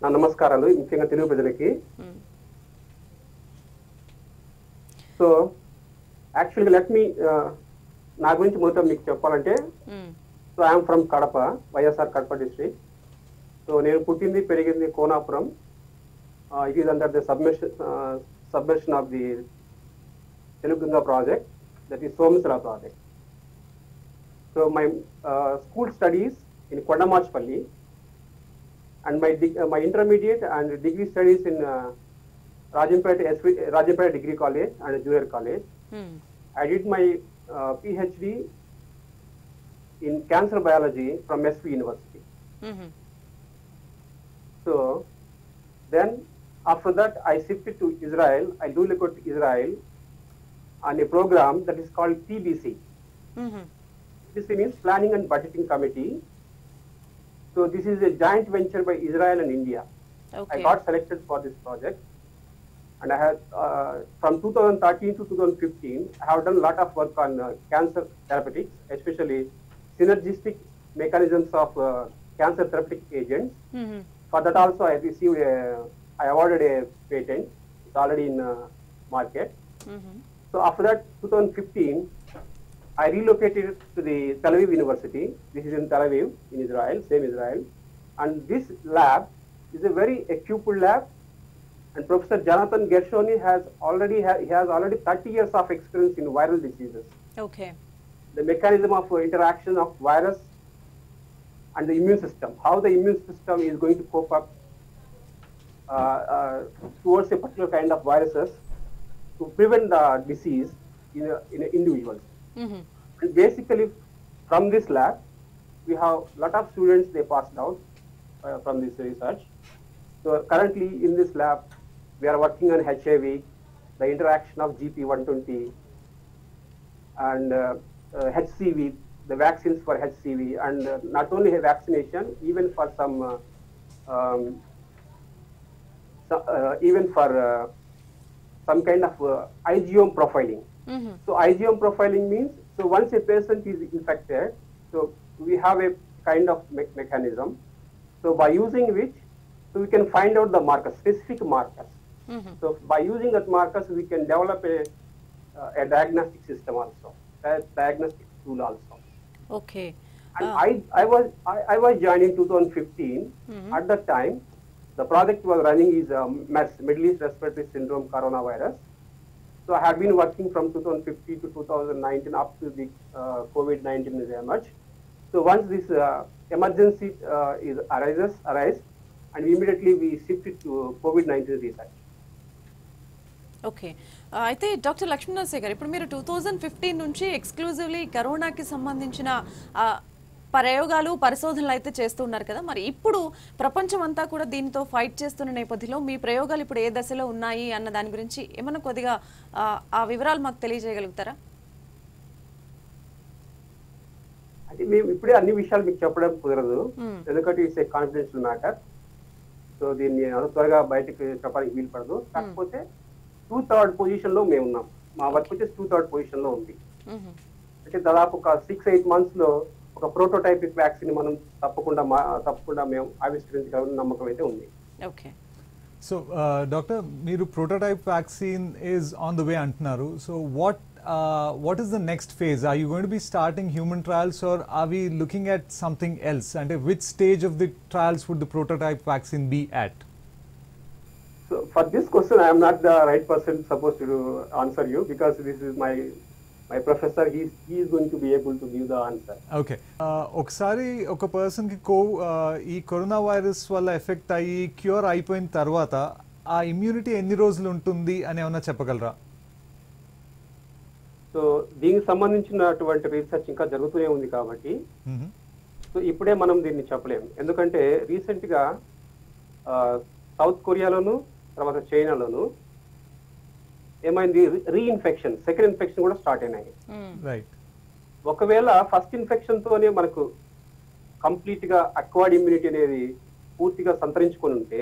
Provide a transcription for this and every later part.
నా నమస్కారాలు ముఖ్యంగా తెలుగు ప్రజలకి. సో యాక్చువల్గా లెట్ మీ నా గురించి మొత్తం మీకు చెప్పాలంటే, so I'm from Kadapa, YSR Kadapa district. So నేను పుట్టింది పెరిగింది Konapuram. It is under the submission of the Telugu Ganga project, that is Somasila project. So my school studies in Kondamachpalli and my intermediate and degree studies in Rajampet Degree College and Junior College. I did my PhD in cancer biology from SV University. So then after that I shifted to Israel. I relocated to Israel on a program that is called PBC. PBC means Planning and Budgeting Committee. So this is a joint venture by Israel and India. Okay. I got selected for this project, and I had from 2013 to 2015, I have done a lot of work on cancer therapeutics, especially synergistic mechanisms of cancer therapeutic agents. For that also I received I awarded a patent. It's already in market. So after that, 2015. I relocated to the Tel Aviv University. This is in Tel Aviv, in Israel, same Israel. And this lab is a very equipped lab. And Professor Jonathan Gershoni has already 30 years of experience in viral diseases. Okay. The mechanism of interaction of virus and the immune system, how the immune system is going to cope up towards a particular kind of viruses to prevent the disease in individuals. And basically, from this lab, we have a lot of students, they passed out from this research. So currently in this lab, we are working on HIV, the interaction of GP120, and HCV, the vaccines for HCV, and not only vaccination, even for some kind of IgM profiling. So IgM profiling means, so once a patient is infected, so we have a kind of mechanism. So by using which, so we can find out the markers, specific markers. So by using that markers, we can develop a diagnostic system also, a diagnostic tool also. Okay. And I was joined in 2015. At that time, the project was running is MERS, Middle East Respiratory Syndrome Coronavirus. So I have been working from 2015 to 2019 up to the COVID-19 is emerged. So once this emergency arise, and immediately we shifted to COVID-19 research. Okay, అయితే doctor Lakshminarasimha గారు, ఇప్పుడు మీరు 2015 నుంచి exclusively కరోనాకి సంబంధించిన ప్రయోగాలు పరిశోధనలు అయితే చేస్తూ ఉన్నారు కదా, మరి ఇప్పుడు ప్రపంచం అంతా కూడా దీనితో ఫైట్ చేస్తున్న నేపథ్యంలో మీ ప్రయోగాలు ఇప్పుడు ఏ దశలో ఉన్నాయి అన్న దాని గురించి ఏమన్నా కొద్దిగా ఆ వివరాలు మాకు తెలియజేయగలుగుతారా? అంటే మేము ఇప్పుడే అన్ని విషయాలు మీకు చెప్పడం కుదరదు, ఎందుకంటే it's a confidential matter. So దీన్ని త్వరగా బయటకు చెప్పడానికి వీలు పడదు. కాకపోతే 2/3 పొజిషన్ లో మేము ఉన్నాం. మా వర్క్ వచ్చేసి 2/3 పొజిషన్ లో ఉంది. అంటే దాదాపు ఒక 6-8 months లో ఒక ప్రోటోటైపిక్ వ్యాక్సిన్ మనం తప్పకుండా మేము ఆవిష్కరించగల నమ్మకం అయితే ఉంది. ఓకే, సో డాక్టర్, మీరు prototype vaccine is on the way అంటున్నారు. So what is the next phase? Are you going to be starting human trials, or are we looking at something else? And which stage of the trials would the prototype vaccine be at? So for this question, I am not the right person supposed to answer you, because this is my professor. He is going to be able to give the answer. Okay. ఒకసారి ఒక person కి ఈ corona virus వల్ల effect అయ్యి cure అయిపోయిన తర్వాత ఆ immunity ఎన్ని రోజులు ఉంటుంది అని ఏమన్నా చెప్పగలరా? సో దీనికి సంబంధించినటువంటి రీసెర్చ్ ఇంకా జరుగుతూనే ఉంది కాబట్టి సో ఇప్పుడే మనం దీన్ని చెప్పలేము. ఎందుకంటే రీసెంట్ గా సౌత్ కొరియాలోను తర్వాత చైనాలోను ఏమైంది, రీఇన్ఫెక్షన్, సెకండ్ ఇన్ఫెక్షన్ కూడా స్టార్ట్ అయినాయి. రైట్. ఒకవేళ ఫస్ట్ ఇన్ఫెక్షన్ తోనే మనకు కంప్లీట్ గా అక్వైర్డ్ ఇమ్యూనిటీ అనేది పూర్తిగా సంతరించుకొని ఉంటే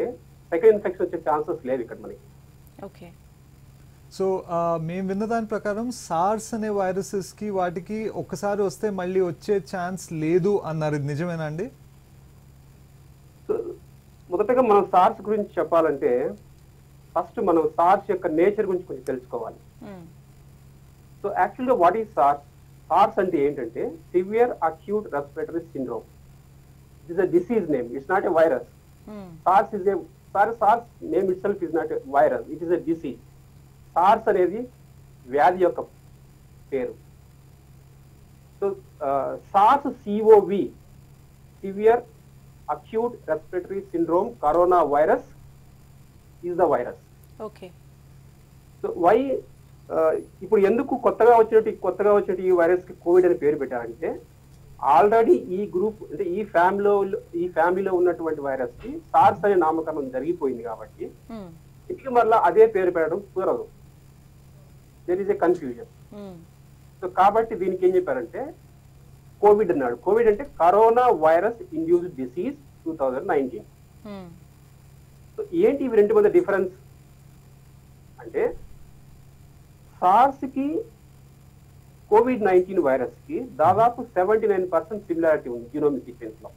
సెకండ్ ఇన్ఫెక్షన్ వచ్చే ఛాన్సెస్ లేవు ఇక్కడ మనకి. ఓకే. సో మేము విన్న దాని ప్రకారం సార్స్ అనే వైరసెస్ కి వాటికి ఒక్కసారి వస్తే మళ్ళీ వచ్చే ఛాన్స్ లేదు అన్నారు, ఇది నిజమేనా అండి? మొదటగా మనం సార్స్ గురించి చెప్పాలంటే ఫస్ట్ మనం సార్స్ యొక్క నేచర్ గురించి కొంచెం తెలుసుకోవాలి. సో యాక్చువల్గా వాట్ ఈస్ సార్స్? సార్స్ అంటే ఏంటంటే severe acute respiratory syndrome. It is a disease name, it's not a virus. SARS is a SARS name itself is not a virus, it is a disease. SARS అనేది వ్యాధి యొక్క పేరు. So SARS CoV, severe acute respiratory syndrome corona virus is the virus. Okay. So why ఇప్పుడు ఎందుకు కొత్తగా వచ్చినట్టు ఈ virus కి కోవిడ్ అని పేరు పెట్టారంటే ఆల్రెడీ ఈ గ్రూప్ అంటే ఈ ఫ్యామిలీలో ఉన్నటువంటి వైరస్ కి సార్స్ అనే నామకరణం జరిగిపోయింది కాబట్టి ఇక మళ్ళీ అదే పేరు పెట్టడం కుదరదు. There is a confusion. So కాబట్టి దీనికి ఏం చెప్పారంటే కోవిడ్ అన్నాడు. కోవిడ్ అంటే corona virus induced disease 2019. So ఏంటి ఇవి రెండు మధ్య డిఫరెన్స్ అంటే సార్స్ కి COVID-19 వైరస్ కి దాదాపు 79% సిమిలారిటీ ఉంది జీనోమిక్ సీక్వెన్స్ లో.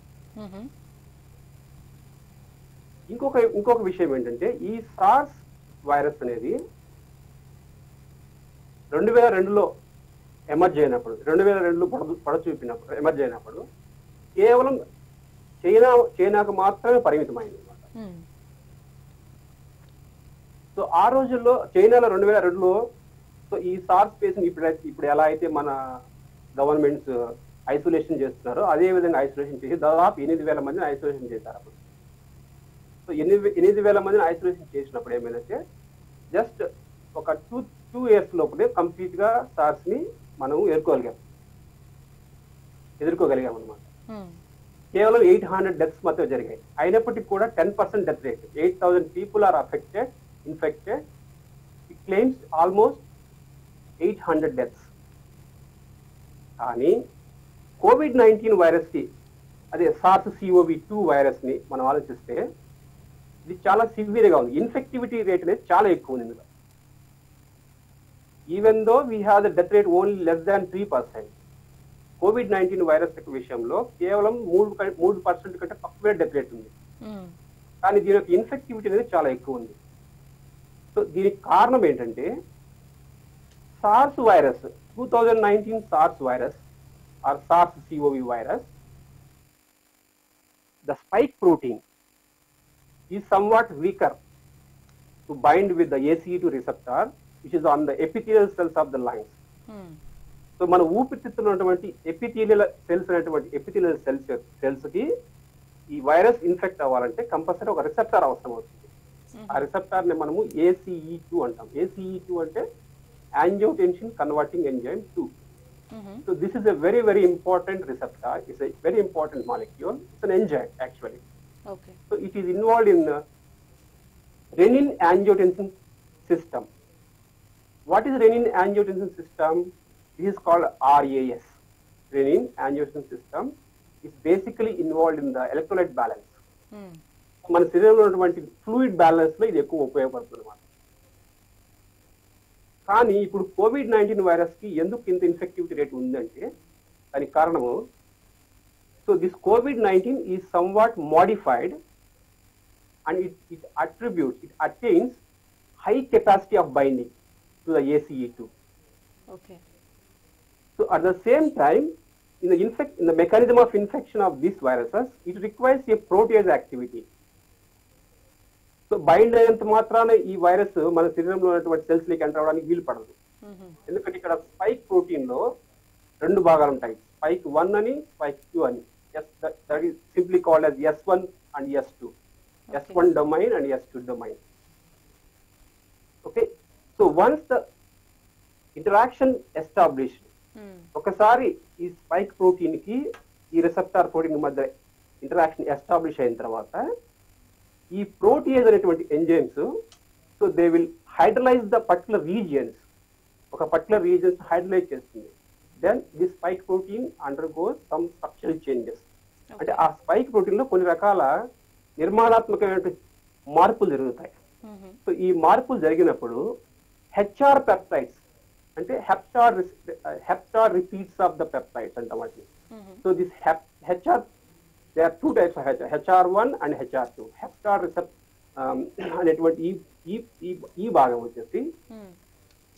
ఇంకొక విషయం ఏంటంటే ఈ సార్స్ వైరస్ అనేది 2002లో ఎమర్జ్ అయినప్పుడు 2002లో పడచూపినప్పుడు ఎమర్జ్ అయినప్పుడు కేవలం చైనాకు మాత్రమే పరిమితమైంది అనమాట. సో ఆ రోజుల్లో చైనాలో 2002లో సో ఈ సార్స్ పేస్ ఇప్పుడు ఎలా అయితే మన గవర్నమెంట్స్ ఐసోలేషన్ చేస్తున్నారో అదే విధంగా ఐసోలేషన్ చేసి దాదాపు 8,000 మందిని ఐసోలేషన్ చేశారు అప్పుడు. సో 8,000 మందిని ఐసోలేషన్ చేసినప్పుడు ఏమైందంటే జస్ట్ ఒక టూ ఇయర్స్ లోపలే కంప్లీట్ గా సార్స్ ని మనం ఎదుర్కోగలిగాం అనమాట. కేవలం 800 డెత్స్ మాత్రమే జరిగాయి. అయినప్పటికీ కూడా 10% death rate, 8,000 people are infected. It claims almost 800 deaths. కానీ COVID-19 వైరస్ కి అదే SARS-CoV-2 వైరస్ ని మనం ఆలోచిస్తే ఇది చాలా సివియర్ గా ఉంది. ఇన్ఫెక్టివిటీ రేట్ అనేది చాలా ఎక్కువ ఉంది ఇందులో. Even though we have the death rate only less than 3%. COVID-19 virus యొక్క విషయంలో కేవలం 3% కంటే తక్కువే డెత్ రేట్ ఉంది. కానీ దీని యొక్క ఇన్ఫెక్టివిటీ అనేది చాలా ఎక్కువ ఉంది. సో దీనికి కారణం ఏంటంటే sirs virus 2019 sirs virus are SARS-CoV virus, the spike protein is somewhat weaker to bind with the ACE2 receptor which is on the epithelial cells of the lungs. So మన ఊపిరితిత్తులో ఉన్నటువంటి epithelial cells కి ఈ virus infect అవ్వాలంటే compulsory ఒక receptor అవసరం అవుతుంది. ఆ receptor ని మనము ACE2 అంటాం. ACE2 అంటే angiotensin converting enzyme 2. So this is a very, very important receptor. It's a very important molecule. It's an enzyme actually. Okay. So it is involved in the renin-angiotensin system. What is renin-angiotensin system? This is called RAS. Renin-angiotensin system is basically involved in the electrolyte balance. మన శరీరంలో ఉన్నటువంటి fluid balance లో ఇది ఎక్కువ ఉపయోగపడుతుంది అన్నమాట. కానీ ఇప్పుడు COVID-19 వైరస్ కి ఎందుకు ఇంత ఇన్ఫెక్టివిటీ రేట్ ఉందంటే దానికి కారణము so this COVID-19 is somewhat modified and it attains high capacity of binding to the ACE2. Okay. So at the same time, in the mechanism of infection of these viruses, it requires a protease activity. So bind అయినంత మాత్రాన ఈ virus మన శరీరంలో ఉన్నటువంటి cells లోకి enter అవడానికి వీలు పడదు. ఎందుకంటే ఇక్కడ స్పైక్ ప్రోటీన్ లో 2 భాగాలు ఉంటాయి, స్పైక్ 1 అని స్పైక్ 2 అని. That is simply called as S1 and S2. S1 domain and S2 domain. Okay. So once the interaction established, ఒకసారి ఈ స్పైక్ ప్రోటీన్ కి ఈ రిసెప్టార్ ప్రోటీన్ మధ్య ఇంటరాక్షన్ ఎస్టాబ్లిష్ అయిన తర్వాత ఈ ప్రోటీయేజ్ అనేటువంటి enzymes so they will hydrolyse the particular regions, ఒక పర్టికులర్ రీజియన్స్ హైడ్రలైజ్ చేస్తుంది. Then the spike protein undergoes some structural changes. అంటే ఆ స్పైక్ ప్రోటీన్ లో కొన్ని రకాల నిర్మాణాత్మకమైన మార్పులు జరుగుతాయి. సో ఈ మార్పులు జరిగినప్పుడు హెచ్ఆర్ పెప్టైడ్స్ అంటే హెప్టార్ రిపీట్స్ ఆఫ్ ద పెప్టైడ్స్ అంట వాటిని. So this HR there are two types of HR1 and HR2. Hectare అనేటువంటి ఈ భాగం వచ్చేసి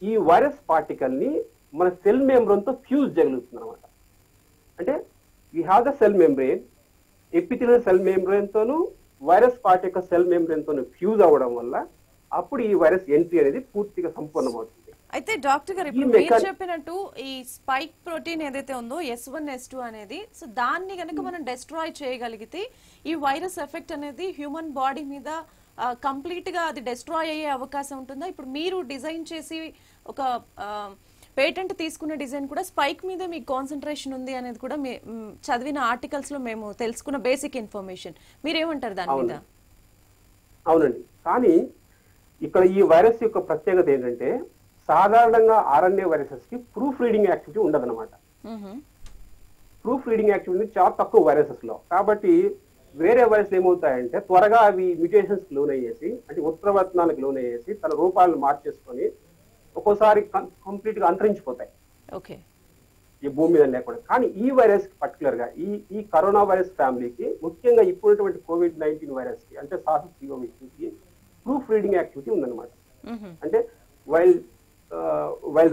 ఈ వైరస్ పార్టికల్ ని మన సెల్ మెంబ్రేన్ తో ఫ్యూజ్ చేయగలుగుతుంది అనమాట. అంటే we have the cell membrane, epithelial cell membrane తోను వైరస్ పార్టికల్ సెల్ మెంబ్రేన్ తోను ఫ్యూజ్ అవ్వడం వల్ల అప్పుడు ఈ వైరస్ ఎంట్రీ అనేది పూర్తిగా సంపూర్ణమవుతుంది. అయితే డాక్టర్ గారు ఇప్పుడు మీరు చెప్పినట్టు ఈ స్పైక్ ప్రోటీన్ ఏదైతే ఉందో S1 S2 అనేది, సో దాన్ని కనుక మనం డెస్ట్రాయ్ చేయగలిగితే ఈ వైరస్ ఎఫెక్ట్ అనేది హ్యూమన్ బాడీ మీద కంప్లీట్ గా అది డెస్ట్రాయ్ అయ్యే అవకాశం ఉంటుందా? ఇప్పుడు మీరు డిజైన్ చేసి ఒక పేటెంట్ తీసుకున్న డిజైన్ కూడా స్పైక్ మీద మీకు కాన్సన్ట్రేషన్ ఉంది అనేది కూడా చదివిన ఆర్టికల్స్ లో మేము తెలుసుకున్న బేసిక్ ఇన్ఫర్మేషన్. మీరేమంటారు దాని మీద? అవునండి, కానీ ఇక్కడ ఈ వైరస్ యొక్క ప్రత్యేకత ఏంటంటే సాధారణంగా RNA వైరసెస్ కి ప్రూఫ్ రీడింగ్ యాక్టివిటీ ఉండదన్నమాట. ప్రూఫ్ రీడింగ్ యాక్టివిటీ చాలా తక్కువ వైరసెస్ లో. కాబట్టి వేరే వైరస్లు ఏమవుతాయంటే త్వరగా అవి మ్యూటేషన్స్ లోన్ అయ్యేసి, అంటే ఉత్పరివర్తనాలకు లోన్ అయ్యేసి తన రూపాలను మార్చేసుకొని ఒక్కోసారి కంప్లీట్ గా అంతరించిపోతాయి ఈ భూమి మీద లేకుండా. కానీ ఈ వైరస్ పర్టికులర్ గా ఈ కరోనా వైరస్ ఫ్యామిలీకి, ముఖ్యంగా ఇప్పుడున్నటువంటి COVID-19 వైరస్ కి అంటే SARS-CoV-2 కి ప్రూఫ్ రీడింగ్ యాక్టివిటీ ఉందన్నమాట. అంటే while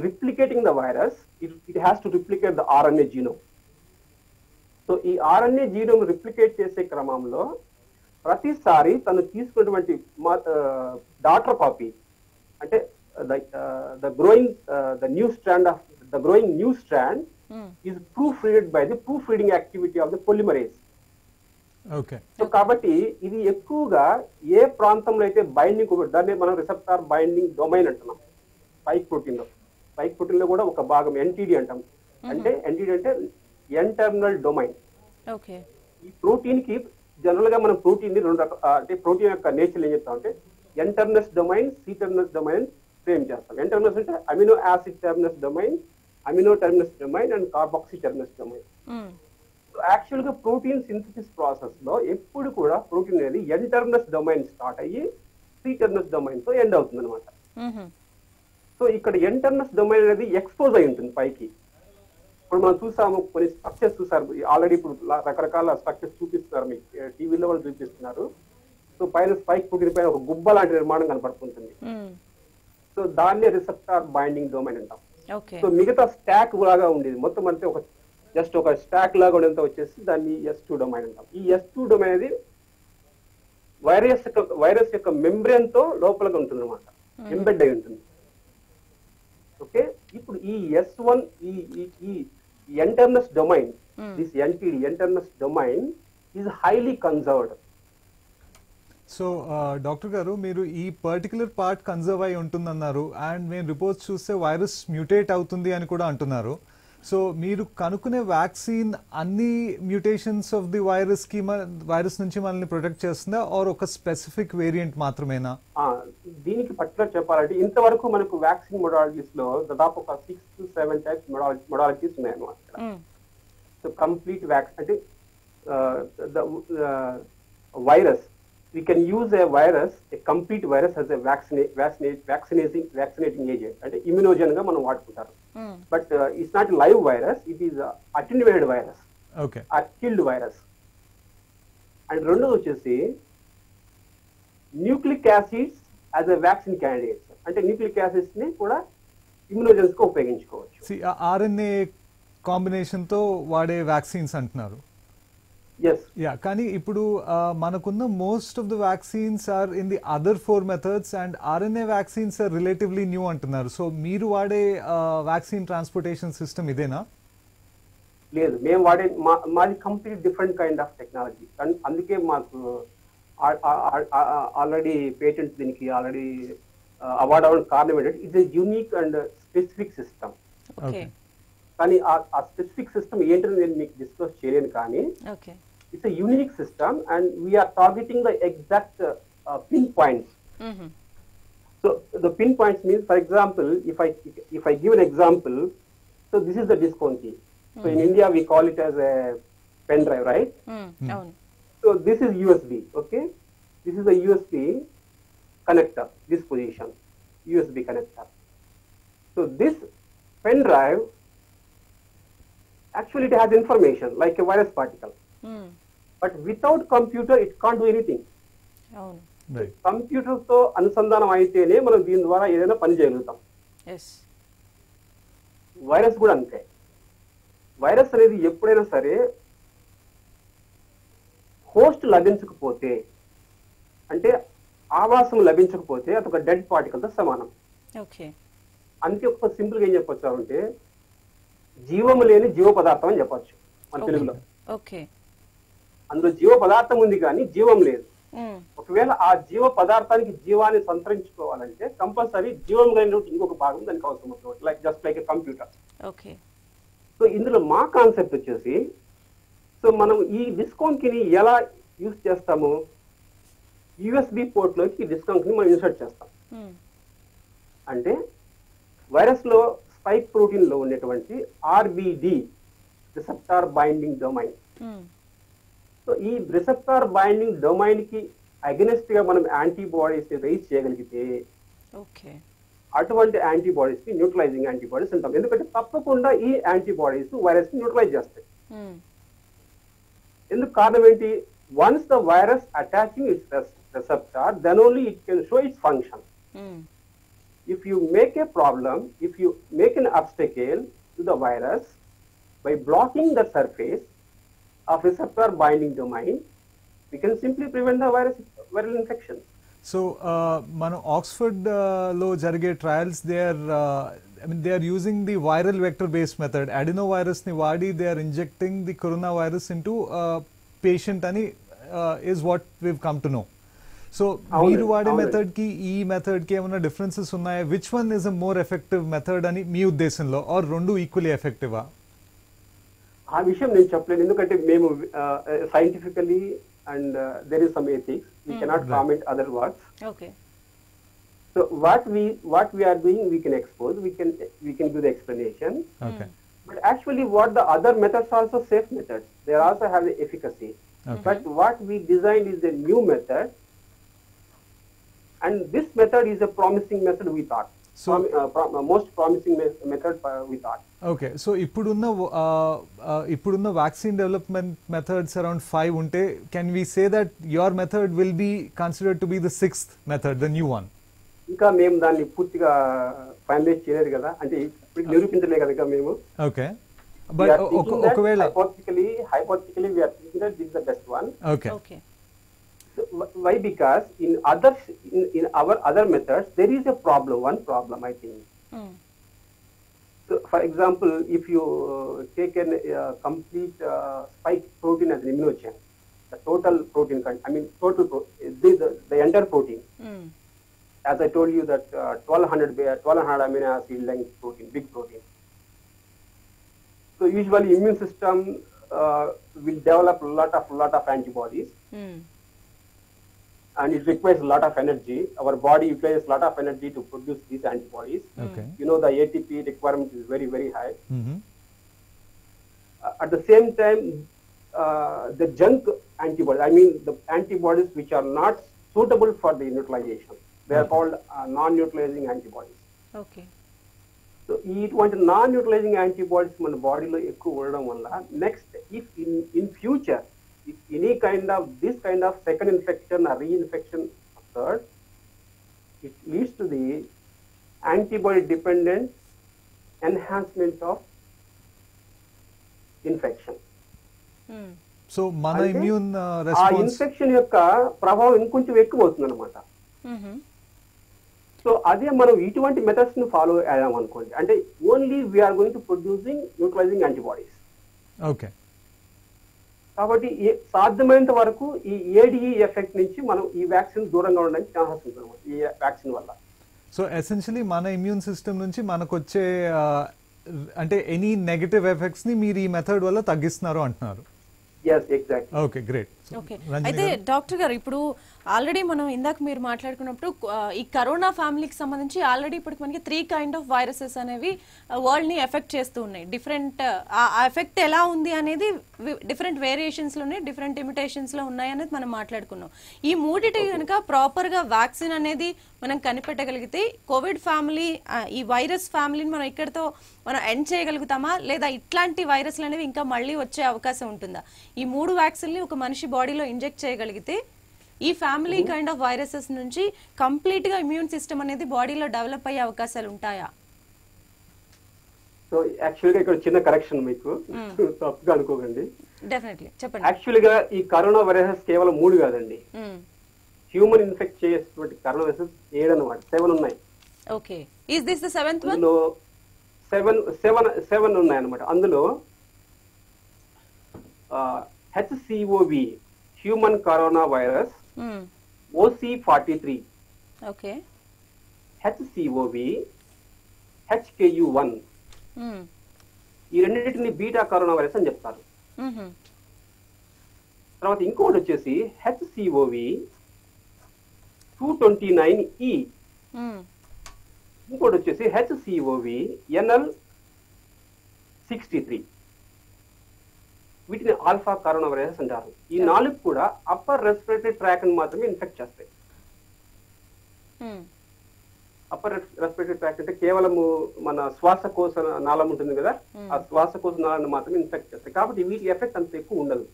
replicating the virus, it has to replicate the RNA genome. So ఈ RNA జీనోమ్ రిప్లికేట్ చేసే క్రమంలో ప్రతిసారి తను తీసుకున్నటువంటి డాటర్ కాపీ, అంటే the new strand is proofreaded by the proofreading activity of the polymerase. Okay. So కాబట్టి ఇది ఎక్కువగా ఏ ప్రాంతంలో అయితే బైండింగ్, దాన్ని మనం రిసెప్టార్ బైండింగ్ డొమైన్ అంటున్నాం. స్పైక్ ప్రోటీన్ లో కూడా ఒక భాగం NTD అంటాం. అంటే NTD అంటే ఎంటర్నల్ డొమైన్. ఈ ప్రోటీన్ కి జనరల్ గా మనం ప్రోటీన్ ని రెండు రకాల, అంటే ప్రోటీన్ యొక్క నేచర్ ఏం చెప్తామంటే ఎంటర్నస్ డొమైన్, సీటర్నస్ డొమైన్ ఫ్రేమ్ చేస్తాం. ఎంటర్నస్ అంటే amino acid terminus domain, amino terminus domain and carboxy terminus domain. Actual గా ప్రోటీన్ సింథసిస్ ప్రాసెస్ లో ఎప్పుడు కూడా ప్రోటీన్ అనేది ఎంటర్నస్ డొమైన్ స్టార్ట్ అయ్యి సీటర్నస్ డొమైన్ తో ఎండ్ అవుతుంది అనమాట. సో ఇక్కడ ఎంటర్నస్ డొమైన్ అనేది ఎక్స్పోజ్ అయి ఉంటుంది పైకి. ఇప్పుడు మనం చూసాము, కొన్ని స్ట్రక్చర్స్ చూసారు ఆల్రెడీ, ఇప్పుడు రకరకాల స్ట్రక్చర్స్ చూపిస్తున్నారు మీకు టీవీలో వాళ్ళు చూపిస్తున్నారు. సో పైన స్పైక్ ప్రోటీన్ పైన ఒక గుబ్బ లాంటి నిర్మాణం కనపడుతుంటుంది. సో దాన్నే రిసెప్టార్ బైండింగ్ డొమైన్ అంటాం. సో మిగతా స్టాక్ లాగా ఉండేది మొత్తం అంటే జస్ట్ ఒక స్టాక్ లాగా ఉండేంత వచ్చేసి దాన్ని S2 డొమైన్ అంటాం. ఈ S2 డొమైన్ అనేది వైరస్ యొక్క మెంబ్రేన్ తో లోపలగా ఉంటుంది అనమాట, ఎంబెడ్ అయి ఉంటుంది. ఓకే, ఇప్పుడు ఈ S1 ఈ N terminus domain, this NTD N terminus domain is highly conserved. So doctor గారు, మీరు ఈ పర్టికులర్ పార్ట్ కన్జర్వ్ అయి ఉంటుందన్నారు, అండ్ మేము రిపోర్ట్స్ చూస్తే వైరస్ మ్యూటేట్ అవుతుంది అని కూడా అంటున్నారు. సో మీరు కనుక్కునే వ్యాక్సిన్ అన్ని మ్యూటేషన్స్ ఆఫ్ ది వైరస్ నుంచి మనల్ని ప్రొటెక్ట్ చేస్తుందా, ఆర్ ఒక స్పెసిఫిక్ వేరియంట్ మాత్రమేనా? దీనికి పర్టికులర్ చెప్పాలంటే ఇంతవరకు మనకు వ్యాక్సిన్ మొడాలిటీస్ లో దాదాపు ఒక 6 to 7 టైప్స్ మొడాలిటీస్ ఉన్నాయన్నమాట. సో కంప్లీట్ వ్యాక్సిన్ అంటే virus, we can use a complete virus as a vaccinating agent, అంటే ఇమ్యునోజన్ గా మనం వాడుకుంటారు. But it's not live virus, it is attenuated virus, killed virus. And రెండోది వచ్చేసి nucleic acids as a vaccine candidates, అంటే nucleic acids ని కూడా ఇమ్యునోజన్స్ గా ఉపయోగించుకోవచ్చు. RNA కాంబినేషన్ తో వాడే వ్యాక్సిన్స్ అంటున్నారు. కానీ ఇప్పుడు మనకున్న most of the vaccines are in the other 4 methods and RNA vaccines are relatively new అంటున్నారు. సో మీరు వాడే వ్యాక్సిన్ ట్రాన్స్పోర్టేషన్ సిస్టమ్ ఇదేనా? లేదు, మేము వాడే మాది complete different kind of technology. అందుకే మాకు ఆల్రెడీ పేటెంట్ దీనికి ఆల్రెడీ అవార్డ్ అవ్వడానికి కారణం ఏంటంటే it's a unique and specific system. కానీ ఆ స్పెసిఫిక్ సిస్టమ్ ఏంటని నేను మీకు డిస్కస్ చేయలేను, కానీ it's a unique system and we are targeting the exact pin points. So the pin points means, for example, if I give an example, so this is the discon key. So in India we call it as a pen drive, right? So this is USB, okay? This is a USB connector, this position, USB connector. So this pen drive, actually it has information like a virus particle. But without computer it can't do anything. అవును. Right. Computer తో అనుసంధానం అయితేనే మనం దీని ద్వారా ఏదైనా పని చేయగలుగుతాం. ఎస్. వైరస్ కూడా అంతే. వైరస్ అనేది ఎప్పుడైనా సరే హోస్ట్ లభించకపోతే, అంటే ఆవాసం లభించకపోతే అది ఒక డెడ్ పార్టికల్ తో సమానం. ఓకే. అంతే. ఒక సింపుల్ గా ఏం చెప్పొచ్చు అంటే జీవము లేని జీవ పదార్థం అని చెప్పొచ్చు మన తెలుగులో. ఓకే. అందులో జీవ పదార్థం ఉంది కానీ జీవం లేదు. ఒకవేళ ఆ జీవ పదార్థానికి జీవాన్ని సంతరించుకోవాలంటే కంపల్సరీ జీవం లేని ఇంకొక భాగం దానికి అవసరం అవుతుంది, like just like a computer. Okay. So ఇందులో మా కాన్సెప్ట్ వచ్చేసి, సో మనం ఈ డిస్కౌంట్ ని ఎలా యూజ్ చేస్తాము, యూఎస్బి పోర్ట్ లోకి ఈ డిస్కౌంట్ ని మనం ఇన్సర్ట్ చేస్తాం. అంటే వైరస్ లో స్పైక్ ప్రోటీన్ లో ఉన్నటువంటి RBD, receptor binding domain. So ఈ రిసెప్టార్ బైండింగ్ డొమైన్ కి అగెనిస్ట్ గా మనం యాంటీబాడీస్ ని రైజ్ చేయగలిగితే అటువంటి యాంటీబాడీస్ ని న్యూట్రలైజింగ్ యాంటీబాడీస్ అంటాం. ఎందుకంటే తప్పకుండా ఈ యాంటీబాడీస్ వైరస్ ని న్యూట్రలైజ్ చేస్తాయి. ఎందుకు కారణం ఏంటి? Once the virus attaching it's receptor, then only it can show its function. If you make a problem, if you make an obstacle to the virus by blocking the surface of receptor binding domain, we can simply prevent the viral infection. So, mano Oxford lo jarige trials, they are using the viral vector based method. Adenovirus ni vaadi they are injecting the coronavirus into patient ani is what we've come to know. So, మీరు వాడే method కి ఈ method కి ఏమైనా differences ఉన్నాయా? Which one is a more effective method అని మీ ఉద్దేశంలో, are రెండు ఈక్వల్లీ ఎఫెక్టివా? ఆ విషయం నేను చెప్పలేను, ఎందుకంటే మేము scientifically and there is some ethics, we cannot comment other words. Okay. So what we are doing, we can expose, we can give the explanation. Okay. But actually what the other methods are also safe methods, they also have the efficacy. Okay. But what we designed is a new method, and this method is a promising method, we thought. So most promising method we thought. Okay, so ippudunna vaccine development methods around 5 unte, can we say that your method will be considered to be the 6th method, the new one? ఇంకా మేము దాన్ని పూర్తిగా finalise చేయలేదు కదా, అంటే ఇప్పుడు నిరూపించలేదు కదా మేము. Okay, but ఒకవేళ hypothetically we are thinking that this is the best one. Okay. Okay. So, why? Because in our other methods there is a problem, one problem I think. So for example, if you take a complete spike protein as an immunogen, the total protein, the entire protein, as I told you that 1200 amino acid length protein, big protein. So usually immune system will develop lot of antibodies. And it requires a lot of energy. Our body utilizes a lot of energy to produce these antibodies. Okay. You know, the ATP requirement is very, very high. At the same time, the junk antibodies, I mean the antibodies which are not suitable for the neutralization, they are called non-neutralizing antibodies. Okay. So, ఇటువంటి non-neutralizing antibodies మన బాడీలో ఎక్కువ ఉండడం వల్ల next if in future if any this kind of second infection or reinfection occurs, it leads to the antibody dependent enhancement of infection. So mana immune ఆ response, infection యొక్క ప్రభావం ఇంకొంచెం ఎక్కువ అవుతుంది అనమాట. సో అదే మనం ఇటువంటి మెథడ్స్ ని ఫాలో అయ్యాం అనుకోండి, అంటే only we are going to producing neutralising antibodies. Okay. కాబట్టి సాధ్యమైనంత వరకు ఈ ఏడిఈ ఎఫెక్ట్ నుంచి మనం ఈ వ్యాక్సిన్ దూరంగా ఉండడానికి ఛాన్సెస్ ఉంటుంది ఈ వ్యాక్సిన్ వల్ల. సో ఎసెన్షియలీ మన ఇమ్యూన్ సిస్టమ్ నుంచి మనకు వచ్చే అంటే ఎనీ నెగటివ్ ఎఫెక్ట్స్ ని మీరు ఈ మెథడ్ వల్ల తగ్గిస్తున్నారు అంటున్నారు. yes, exactly. Okay, great. Okay. అయితే డాక్టర్ గారు ఇప్పుడు ఆల్రెడీ మనం ఇందాక మీరు మాట్లాడుకున్నప్పుడు ఈ కరోనా ఫ్యామిలీకి సంబంధించి ఆల్రెడీ ఇప్పటికి మనకి 3 కైండ్ ఆఫ్ వైరసెస్ అనేవి వరల్డ్ ని ఎఫెక్ట్ చేస్తూ ఉన్నాయి. డిఫరెంట్ ఆ ఎఫెక్ట్ ఎలా ఉంది అనేది డిఫరెంట్ వేరియేషన్స్ లోనే డిఫరెంట్ ఇమిటేషన్స్ లో ఉన్నాయి అనేది మనం మాట్లాడుకున్నాం. ఈ మూడిటి కనుక ప్రాపర్ గా వ్యాక్సిన్ అనేది మనం కనిపెట్టగలిగితే కోవిడ్ ఫ్యామిలీ ఈ వైరస్ ఫ్యామిలీని మనం ఇక్కడతో మనం ఎండ్ చేయగలుగుతామా, లేదా ఇట్లాంటి వైరస్లు అనేవి ఇంకా మళ్ళీ వచ్చే అవకాశం ఉంటుందా? ఈ 3 వ్యాక్సిన్ ని ఒక మనిషి బాడీలో ఇంజెక్ట్ చేయగలిగితే ఈ ఫ్యామిలీ కైండ్ ఆఫ్ వైరసెస్ నుంచి కంప్లీట్ గా ఇమ్యూన్ సిస్టమ్ అనేది బాడీలో డెవలప్ అయ్యే అవకాశాలు ఉంటాయా? సో యాక్చువల్ గా ఇక్కడ చిన్న కరెక్షన్ మీకు తప్పుగా అనుకోకండి. డెఫినెట్లీ చెప్పండి. యాక్చువల్ గా ఈ కరోనా వైరసెస్ కేవలం 3 కాదండి. హ్యూమన్ ఇన్ఫెక్ట్ చేసేటువంటి కరోనా వైరసెస్ 7 అన్నమాట. 7 ఉన్నాయి. Okay, is this the 7th one? అందులో 7 ఉన్నాయి అన్నమాట. అందులో HCOV human corona virus OC43, okay, HCOV, HKU1, ఈ రెండింటిని బీటా కరోనా వైరస్ అని చెప్తారు. తర్వాత ఇంకోటి వచ్చేసి HCOV 229E, ఇంకోటి వచ్చేసి HCOV NL63. వీటిని ఆల్ఫా కరోనా వైరస్ అంటారు. ఈ 4 కూడా అప్పర్ రెస్పిరేటరీ ట్రాక్ ని మాత్రమే ఇన్ఫెక్ట్ చేస్తాయి. అప్పర్ రెస్పిరేటరీ ట్రాక్ అంటే కేవలము మన శ్వాసకోశ నాళం ఉంటుంది కదా, ఆ శ్వాసకోశ నాళాన్ని మాత్రమే ఇన్ఫెక్ట్ చేస్తాయి. కాబట్టి వీటి ఎఫెక్ట్ అంత ఎక్కువ ఉండదు.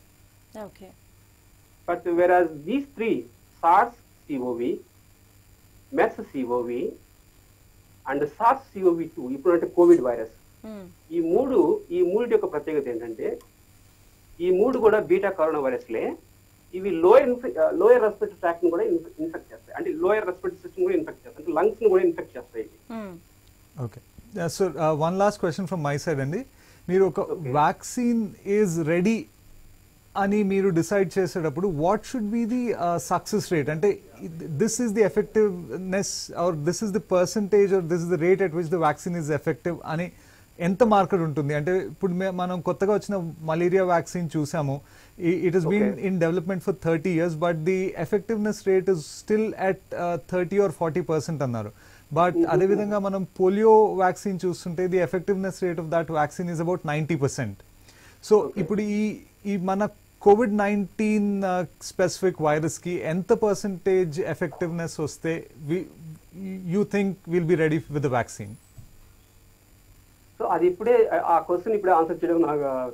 But whereas these 3 SARS-CoV, MERS-CoV and SARS-CoV-2 ఇప్పుడు అంటే కోవిడ్ వైరస్, ఈ మూడు యొక్క ప్రత్యేకత ఏంటంటే ఈ 3 కూడా బీటా కరోనా వైరస్లే. ఇవి లోయర్ రెస్పిరేటరీ ట్రాక్ ని కూడా ఇన్ఫెక్ట్ చేస్తాయి. అంటే లోయర్ రెస్పిరేటరీ సిస్టమ్ కూడా ఇన్ఫెక్ట్ చేస్తాయి, అంటే లంగ్స్ ని కూడా ఇన్ఫెక్ట్ చేస్తాయి. Okay, so one last question from my side అండి. మీరు ఒక వ్యాక్సిన్ ఈజ్ రెడీ అని మీరు డిసైడ్ చేసేటప్పుడు what should be the success rate? అంటే this is the effectiveness or this is the percentage or this is the rate at which the vaccine is effective అని ఎంత market ఉంటుంది? అంటే ఇప్పుడు మనం కొత్తగా వచ్చిన మలేరియా వ్యాక్సిన్ చూసాము, it has been in development for 30 years, but the effectiveness rate is still at 30 or 40% అన్నారు. బట్ అదేవిధంగా మనం పోలియో వ్యాక్సిన్ చూస్తుంటే the effectiveness rate of that vaccine is about 90%. So ఇప్పుడు ఈ మన COVID-19 స్పెసిఫిక్ వైరస్ కి ఎంత పర్సంటేజ్ ఎఫెక్టివ్నెస్ వస్తే you think will be ready with the vaccine? So అది ఇప్పుడే ఆ క్వశ్చన్ ఇప్పుడే ఆన్సర్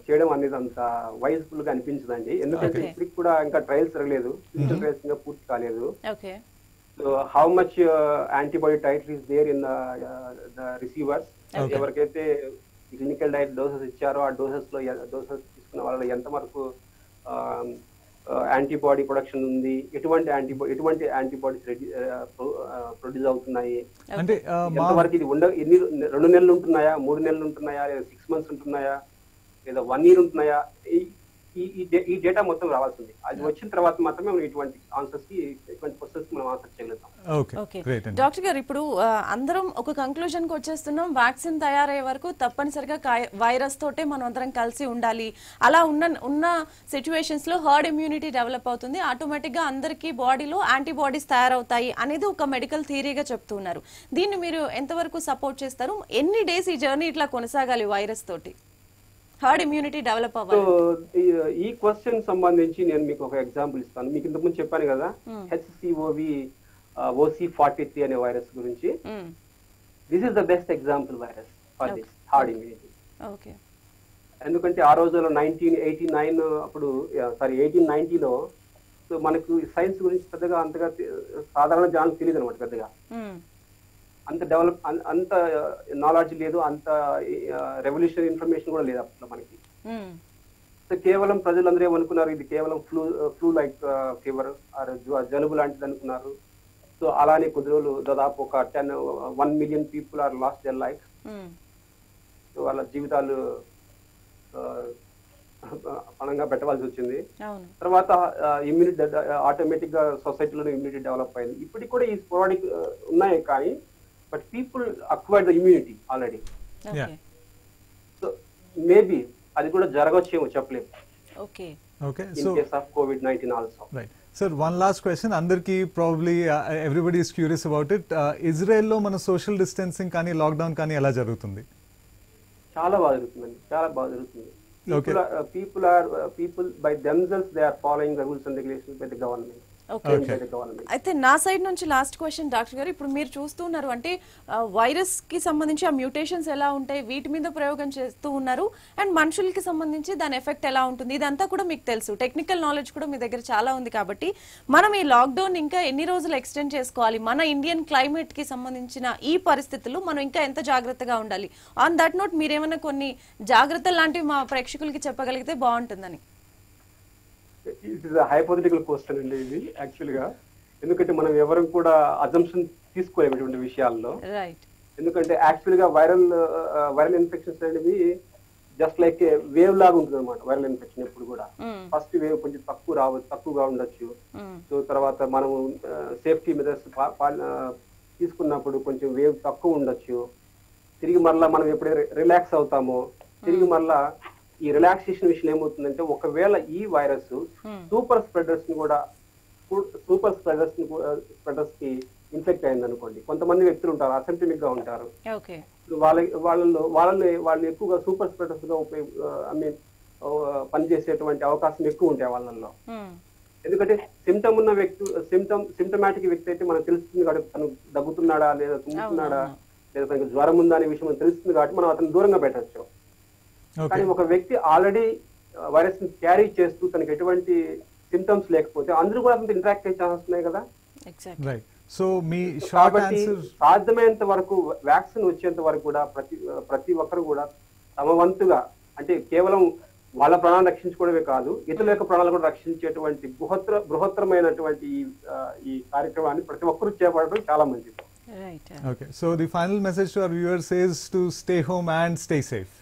చేయడం అనేది అంత వైజ్ఫుల్ గా అనిపించదండి. ఎందుకంటే ఇప్పటికి కూడా ఇంకా ట్రయల్స్ జరగలేదు, క్లినికల్ ట్రయల్స్ ఇంకా పూర్తి కాలేదు. So how much antibody titre is there in the receivers, ఎవరికైతే క్లినికల్ డైట్ డోసెస్ ఇచ్చారో ఆ డోసెస్ తీసుకున్న వాళ్ళలో ఎంత వరకు యాంటీబాడీ ప్రొడక్షన్ ఉంది, ఎటువంటి యాంటీబాడీస్ ప్రొడ్యూస్ అవుతున్నాయి, అంటే ఎంతవరకు ఇది 2 నెలలు ఉంటున్నాయా, 3 నెలలు ఉంటున్నాయా, లేదా 6 months ఉంటున్నాయా, లేదా 1 year ఉంటున్నాయా, ఈ డేటా మొత్తం రావాల్సింది. అది వచ్చిన తర్వాత మాత్రమే మనం ఇటువంటి ఆన్సర్స్ కి ఇటువంటి క్వశ్చన్స్ మనం ఆన్సర్ చేయగలుగుతాం. డాక్టర్ గారు, ఇప్పుడు అందరం ఒక కంక్లూజన్ కి వచ్చేస్తున్నాం, వ్యాక్సిన్ తయారయ్యే వరకు తప్పనిసరిగా వైరస్ తోటే మనం అందరం కలిసి ఉండాలి. అలా ఉన్న సిచ్యువేషన్స్ లో హర్డ్ ఇమ్యూనిటీ డెవలప్ అవుతుంది, ఆటోమేటిక్ గా అందరికీ బాడీలో యాంటీబాడీస్ తయారవుతాయి అనేది ఒక మెడికల్ థియరీగా చెప్తున్నారు. దీన్ని మీరు ఎంతవరకు సపోర్ట్ చేస్తారు? ఎన్ని డేస్ ఈ జర్నీ ఇట్లా కొనసాగాలి వైరస్ తోటి హర్డ్ ఇమ్యూనిటీ డెవలప్ అవ్వాలి? సో ఈ క్వశ్చన్ సంబంధించి నేను మీకు ఒక ఎగ్జాంపుల్ ఇస్తాను. మీకు ఇంతకుముందు చెప్పాను కదా HCOV OC43 అనే వైరస్ గురించి. This is the best example virus for this hard immunity. ఎందుకంటే ఆ రోజుల్లో 1989 అప్పుడు 1890లో సో మనకు సైన్స్ గురించి పెద్దగా అంతగా సాధారణ జనాలకు తెలియదు అనమాట. పెద్దగా అంత డెవలప్ అంత నాలెడ్జ్ లేదు, అంత రెవల్యూషనరీ ఇన్ఫర్మేషన్ కూడా లేదు అప్పుడు మనకి. సో కేవలం ప్రజలందరూ ఏమనుకున్నారు, ఇది కేవలం ఫ్లూ లైక్ ఫీవర్ జలుబు లాంటిది అనుకున్నారు. సో అలానే కొద్ది రోజులు దాదాపు ఒక 1 million people are lost their life. So వాళ్ళ జీవితాలు పణంగా పెట్టవలసి వచ్చింది. తర్వాత ఇమ్యూనిటీ ఆటోమేటిక్ గా సొసైటీలో ఇమ్యూనిటీ డెవలప్ అయింది. ఇప్పటికి కూడా ఈ స్పోరాడిక్ ఉన్నాయి కానీ but people acquired the immunity already. So maybe అది కూడా జరగొచ్చేమో చెప్పలేము. Okay. In case of COVID-19 also. Right. Sir, one last question. Andarki probably everybody is curious about it. Israel lo mana social distancing kani lockdown kani ela jarugutundi? చాలా బాగా జరుగుతుందండి, చాలా బాగా జరుగుతుంది. Okay. People by themselves they are following the rules and regulations by the government. అయితే నా side నుంచి last question doctor గారు, ఇప్పుడు మీరు చూస్తున్నారు అంటే వైరస్ కి సంబంధించి ఆ మ్యూటేషన్స్ ఎలా ఉంటాయి వీటి మీద ప్రయోగం చేస్తూ ఉన్నారు, అండ్ మనుషులకి సంబంధించి దాని ఎఫెక్ట్ ఎలా ఉంటుంది ఇదంతా కూడా మీకు తెలుసు, టెక్నికల్ నాలెడ్జ్ కూడా మీ దగ్గర చాలా ఉంది. కాబట్టి మనం ఈ లాక్డౌన్ ఇంకా ఎన్ని రోజులు ఎక్స్టెండ్ చేసుకోవాలి, మన ఇండియన్ క్లైమేట్ కి సంబంధించిన ఈ పరిస్థితుల్లో మనం ఇంకా ఎంత జాగ్రత్తగా ఉండాలి, ఆన్ దట్ నోట్ మీరేమైనా కొన్ని జాగ్రత్తలు లాంటివి మా ప్రేక్షకులకి చెప్పగలిగితే బాగుంటుందని. ఇట్ ఇస్ హైపోథెటికల్ క్వశ్చన్ అండి ఇది యాక్చువల్ గా, ఎందుకంటే మనం ఎవరు కూడా అజంప్షన్ తీసుకోలేటువంటి విషయాల్లో. ఎందుకంటే యాక్చువల్ గా వైరల్ ఇన్ఫెక్షన్స్ అనేవి జస్ట్ లైక్ వేవ్ లాగా ఉంటుంది అనమాట. వైరల్ ఇన్ఫెక్షన్ ఎప్పుడు కూడా ఫస్ట్ వేవ్ కొంచెం తక్కువగా ఉండొచ్చు. సో తర్వాత మనం సేఫ్టీ మెజర్స్ తీసుకున్నప్పుడు కొంచెం వేవ్ తక్కువ ఉండొచ్చు. తిరిగి మరలా మనం ఎప్పుడైతే రిలాక్స్ అవుతామో తిరిగి మరలా ఈ రిలాక్సేషన్ విషయం ఏమవుతుందంటే, ఒకవేళ ఈ వైరస్ సూపర్ స్ప్రెడర్స్ కి ఇన్ఫెక్ట్ అయింది అనుకోండి, కొంతమంది వ్యక్తులు ఉంటారు అసిమ్ప్టమిక్ గా ఉంటారు, వాళ్ళు ఎక్కువగా సూపర్ స్ప్రెడర్స్ గా పనిచేసేటువంటి అవకాశం ఎక్కువ ఉంటాయి వాళ్ళల్లో. ఎందుకంటే సిమ్టమాటిక్ వ్యక్తి అయితే మనకు తెలుస్తుంది కాబట్టి తను దగ్గుతున్నాడా లేదా తుమ్ముతున్నాడా లేదా తనకు జ్వరం ఉందా అనే విషయం తెలుస్తుంది కాబట్టి మనం అతను దూరంగా పెట్టచ్చు. కానీ ఒక వ్యక్తి ఆల్రెడీ వైరస్ ని క్యారీ చేస్తూ తనకి ఎటువంటి సిమ్టమ్స్ లేకపోతే అందరూ కూడా అతను ఇంటరాక్ట్ అయ్యే ఛాన్సెస్ ఉన్నాయి కదా. సో మీ షార్ట్ ఆన్సర్, సాధ్యమైనంత వరకు వ్యాక్సిన్ వచ్చేంత వరకు కూడా ప్రతి ఒక్కరు కూడా తమ వంతుగా, అంటే కేవలం వాళ్ళ ప్రాణాలను రక్షించుకోవడమే కాదు ఇతరుల యొక్క ప్రాణాలు కూడా రక్షించేటువంటి బృహత్తరమైనటువంటి ఈ కార్యక్రమాన్ని ప్రతి ఒక్కరూ చేపట్టడం చాలా మంచిది. Okay, so the final message to our viewers is to stay home and stay safe.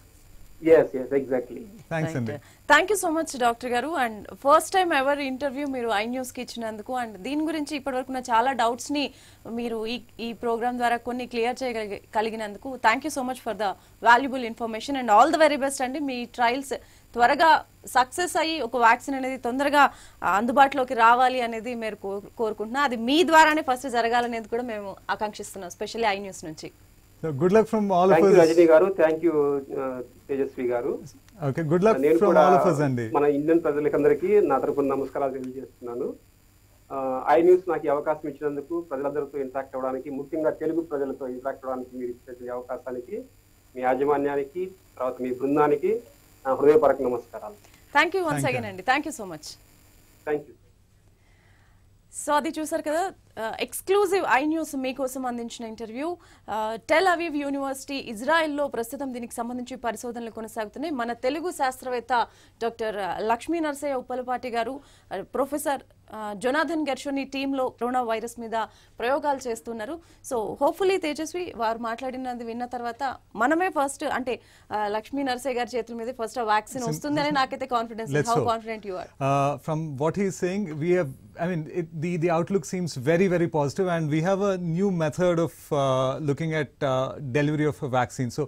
Yes, exactly. Thanks, Andy. Thank you so much doctor గారు. And first time ever interview మీరు ఐ న్యూస్ కి ఇచ్చినందుకు, and దీని గురించి ఇప్పటివరకు ఉన్న చాలా doubts ని మీరు ఈ ప్రోగ్రామ్ ద్వారా కొన్ని క్లియర్ చేయగలిగినందుకు thank you so much for the valuable information and all the very best అండి. మీ ట్రయల్స్ త్వరగా సక్సెస్ అయ్యి ఒక వ్యాక్సిన్ అనేది తొందరగా అందుబాటులోకి రావాలి అనేది మీరు కోరుకుంటున్నా. అది మీ ద్వారానే ఫస్ట్ జరగాలనేది కూడా మేము ఆకాంక్షిస్తున్నాం, స్పెషల్లీ ఐ న్యూస్ నుంచి. So good luck from all of us. Rajini garu, thank you Tejasvi garu. Okay, good luck from all of us Andy. మన ఇండియన్ ప్రజలకందరికీ నా తరపున నమస్కారాలు తెలియజేస్తున్నాను. ఐ న్యూస్ నాకు ఈ అవకాశం ఇచ్చినందుకు, ప్రజలందరితో ఇంటరాక్ట్ అవ్వడానికి, ముఖ్యంగా తెలుగు ప్రజలతో ఇంటరాక్ట్ అవ్వడానికి మీరు ఇచ్చిన అవకాశానికి మీ యాజమాన్యానికి తర్వాత మీ బృందానికి నా హృదయపూర్వక నమస్కారాలు. థ్యాంక్ యూ వన్స్ అగైన్ అండి. Thank you so much. Thank you. So అది చూసారు కదా, ఎక్స్క్లూజివ్ ఐ న్యూస్ మీకోసం అందించిన ఇంటర్వ్యూ. టెల్ అవీవ్ యూనివర్సిటీ ఇజ్రాయెల్లో ప్రస్తుతం దీనికి సంబంధించి పరిశోధనలు కొనసాగుతున్నాయి. మన తెలుగు శాస్త్రవేత్త డాక్టర్ లక్ష్మీ నరసయ్య ఉప్పలపాటి గారు, ప్రొఫెసర్ జొనాథన్ గెర్షోని టీంలో కరోనా వైరస్ మీద ప్రయోగాలు చేస్తున్నారు. సో హోప్ఫుల్లీ తేజస్వి వారు మాట్లాడినది విన్న తర్వాత మనమే ఫస్ట్, అంటే లక్ష్మీ నరసయ్య గారి చేతుల మీద ఫస్ట్ వ్యాక్సిన్ వస్తుందని నాకైతే confidence. How confident you are? From what he is saying, we have, I mean, the outlook seems very positive, and we have a new method of looking at delivery of a vaccine. So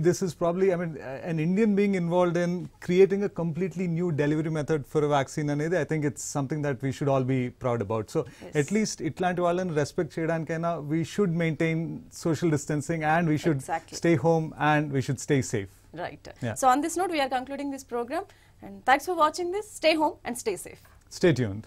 this is probably, I mean, an Indian being involved in creating a completely new delivery method for a vaccine anedi, I think it's something that we should all be proud about. So at least itlanti valలని respect cheyadanikaina we should maintain social distancing, and we should stay home, and we should stay safe. Right. So on this note we are concluding this program, and thanks for watching this. Stay home and stay safe. Stay tuned.